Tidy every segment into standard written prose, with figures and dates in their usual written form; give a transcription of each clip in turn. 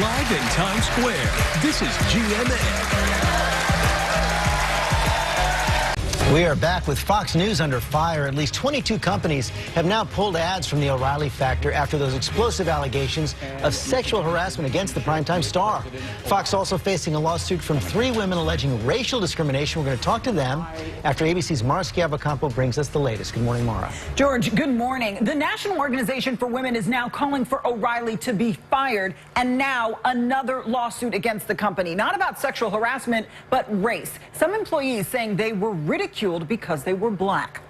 Live in Times Square, this is GMA. We are back with Fox News under fire. At least 22 companies have now pulled ads from the O'Reilly factor after those explosive allegations of sexual harassment against the primetime star. Fox also facing a lawsuit from 3 women alleging racial discrimination. We're going to talk to them after ABC's Mara Schiavocampo brings us the latest. Good morning, Mara. George, good morning. The National Organization for Women is now calling for O'Reilly to be fired, and now another lawsuit against the company. Not about sexual harassment, but race. Some employees saying they were ridiculed because they were black.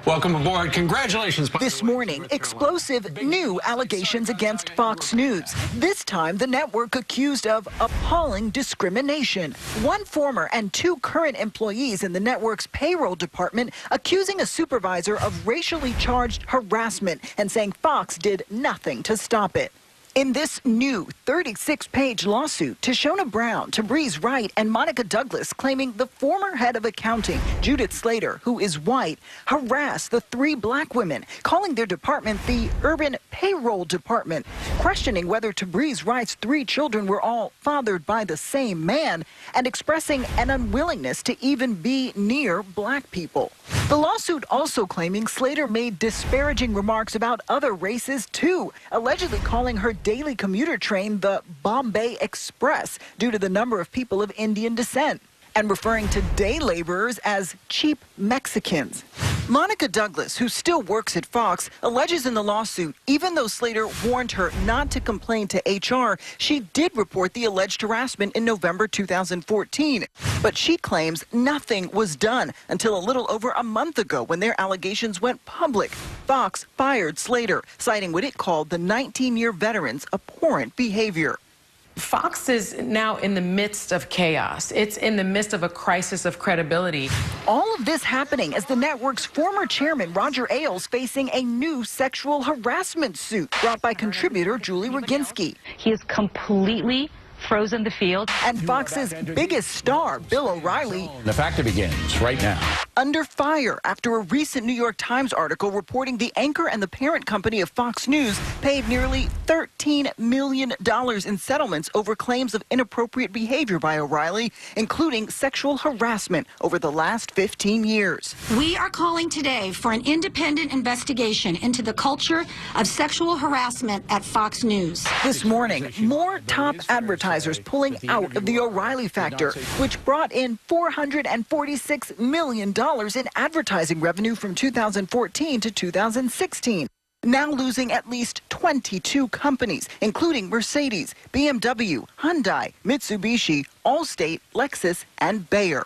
Welcome aboard. Congratulations. This morning, explosive new allegations against Fox News. This time, the network accused of appalling discrimination. 1 former and 2 current employees in the network's payroll department accusing a supervisor of racially charged harassment and saying Fox did nothing to stop it. In this new 36-page lawsuit, Tashona Brown, Tabriz Wright, and Monica Douglas claiming the former head of accounting, Judith Slater, who is white, harassed the 3 black women, calling their department the Urban Payroll Department, questioning whether Tabriz Wright's 3 children were all fathered by the same man, and expressing an unwillingness to even be near black people. The lawsuit also claiming Slater made disparaging remarks about other races, too, allegedly calling her daily commuter train the Bombay Express due to the number of people of Indian descent, and referring to day laborers as cheap Mexicans. Monica Douglas, who still works at Fox, alleges in the lawsuit, even though Slater warned her not to complain to HR, she did report the alleged harassment in November 2014. But she claims nothing was done until a little over a month ago when their allegations went public. Fox fired Slater, citing what it called the 19-year veteran's abhorrent behavior. Fox is now in the midst of chaos. It's in the midst of a crisis of credibility. All of this happening as the network's former chairman, Roger Ailes, facing a new sexual harassment suit brought by contributor Julie Roginski. He is completely frozen the field. And Fox's biggest star, Bill O'Reilly, The factor begins right now. under fire after a recent New York Times article reporting the anchor and the parent company of Fox News paid nearly $13 million in settlements over claims of inappropriate behavior by O'Reilly, including sexual harassment over the last 15 years. We are calling today for an independent investigation into the culture of sexual harassment at Fox News. This morning, more top advertisers pulling out of the O'Reilly factor, which brought in $446 million in advertising revenue from 2014 to 2016. Now losing at least 22 companies, including Mercedes, BMW, Hyundai, Mitsubishi, Allstate, Lexus, and Bayer.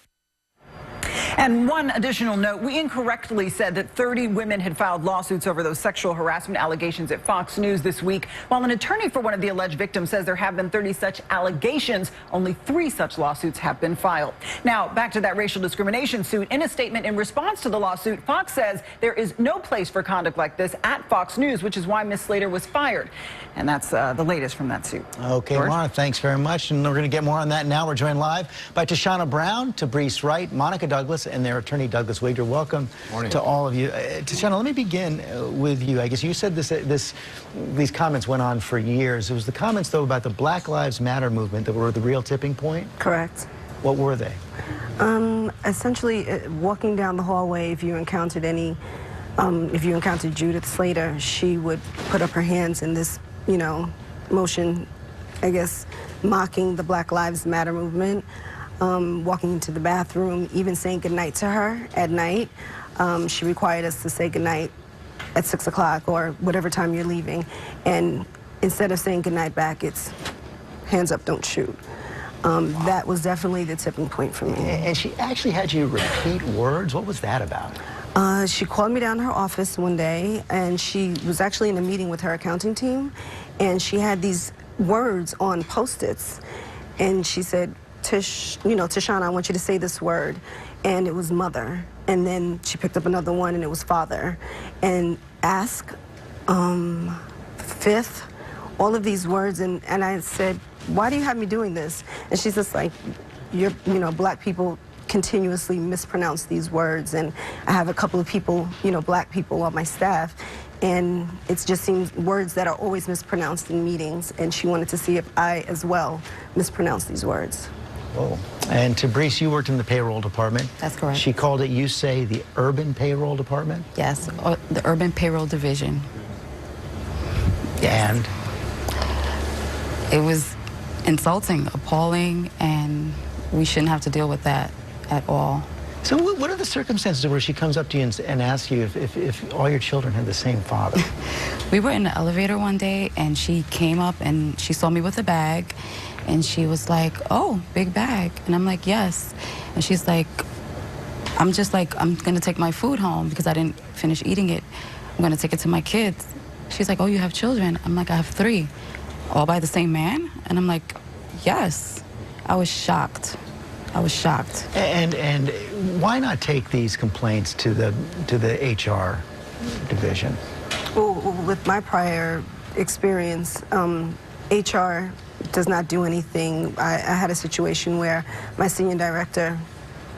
And one additional note, we incorrectly said that 30 women had filed lawsuits over those sexual harassment allegations at Fox News this week. While an attorney for one of the alleged victims says there have been 30 such allegations, only 3 such lawsuits have been filed. Now, back to that racial discrimination suit. In a statement in response to the lawsuit, Fox says there is no place for conduct like this at Fox News, which is why Ms. Slater was fired. And that's the latest from that suit. Okay, George? Mara, thanks very much. And we're going to get more on that now. We're joined live by Tashona Brown, Tabriz Wright, Monica Douglas, and their attorney, Douglas Wigdor. Welcome to all of you. Tashona, let me begin with you. I guess you said these comments went on for years. It was the comments, though, about the Black Lives Matter movement that were the real tipping point? Correct. What were they? Essentially, walking down the hallway, if you encountered Judith Slater, she would put up her hands in this, motion, I guess, mocking the Black Lives Matter movement. Walking into the bathroom, even saying goodnight to her at night. She required us to say goodnight at 6 o'clock or whatever time you're leaving. And instead of saying goodnight back, it's hands up, don't shoot. That was definitely the tipping point for me. And she actually had you repeat words? What was that about? She called me down to her office one day, and she was actually in a meeting with her accounting team, and she had these words on Post-its, and she said, Tashona, I want you to say this word. And it was mother. And then she picked up another one, and it was father. And ask, fifth, all of these words. And I said, why do you have me doing this? And she's just like, black people continuously mispronounce these words. And I have a couple of people, black people on my staff. and it just seems words that are always mispronounced in meetings, and she wanted to see if I as well mispronounced these words. Whoa. And Tabrice, you worked in the payroll department. That's correct. She called it, you say, the urban payroll department? Yes, the urban payroll division. Yes. And? It was insulting, appalling, and we shouldn't have to deal with that at all. So what are the circumstances where she comes up to you and asks you if all your children had the same father? We were in the elevator one day, and she came up and she saw me with a bag, and she was like, "Oh, big bag." And I'm like, "Yes." And she's like, I'm going to take my food home because I didn't finish eating it. I'm going to take it to my kids. She's like, "Oh, you have children?" I'm like, "I have 3. All by the same man?" And I'm like, "Yes." I was shocked. I was shocked. And why not take these complaints to the HR division? Well, with my prior experience, HR does not do anything. I had a situation where my senior director,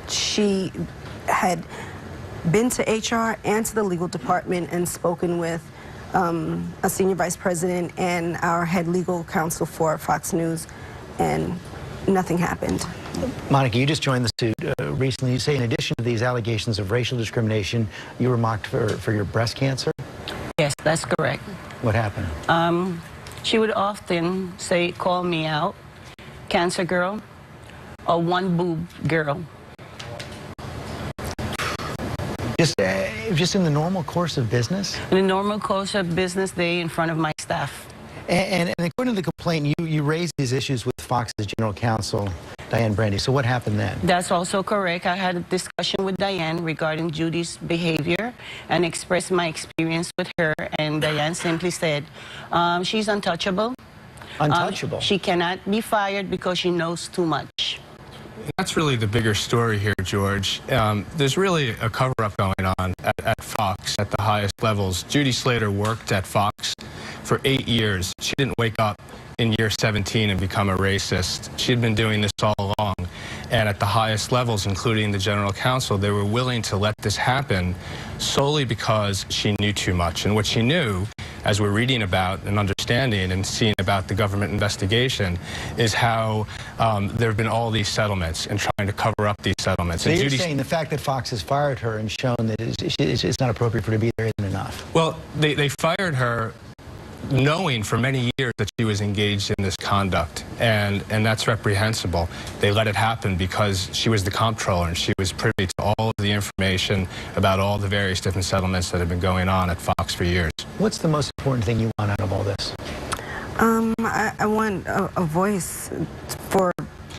she had been to HR and to the legal department and spoken with a senior vice president and our head legal counsel for Fox News, and nothing happened. Monica, you just joined the suit recently. You say in addition to these allegations of racial discrimination, you were mocked for your breast cancer? Yes, that's correct. What happened? She would often call me out, cancer girl, or one boob girl. Just in the normal course of business? In the normal course of business day in front of my staff. And according to the complaint, you raised these issues with Fox's general counsel, Diane Brandy. So what happened then? That's also correct. I had a discussion with Diane regarding Judy's behavior and expressed my experience with her. And Diane simply said, she's untouchable. Untouchable? She cannot be fired because she knows too much. That's really the bigger story here, George. There's really a cover-up going on at Fox at the highest levels. Judy Slater worked at Fox for 8 years. She didn't wake up in year 17 and become a racist. She had been doing this all along. And at the highest levels, including the general counsel, they were willing to let this happen solely because she knew too much. And what she knew, as we're reading about and understanding and seeing about the government investigation, is how there have been all these settlements and trying to cover up these settlements. So and you're saying the fact that Fox has fired her and shown that it's not appropriate for her to be there isn't enough? Well, they fired her knowing for many years that she was engaged in this conduct, and that's reprehensible. They let it happen because she was the comptroller and she was privy to all of the information about all the various different settlements that have been going on at Fox for years. What's the most important thing you want out of all this? I want a voice for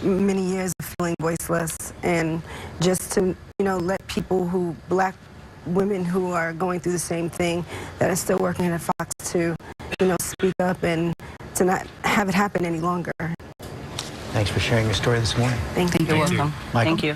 many years of feeling voiceless, and just to, let people black women who are going through the same thing, that are still working at Fox, to speak up and to not have it happen any longer. Thanks for sharing your story this morning. Thank you. You're welcome. Michael? Thank you.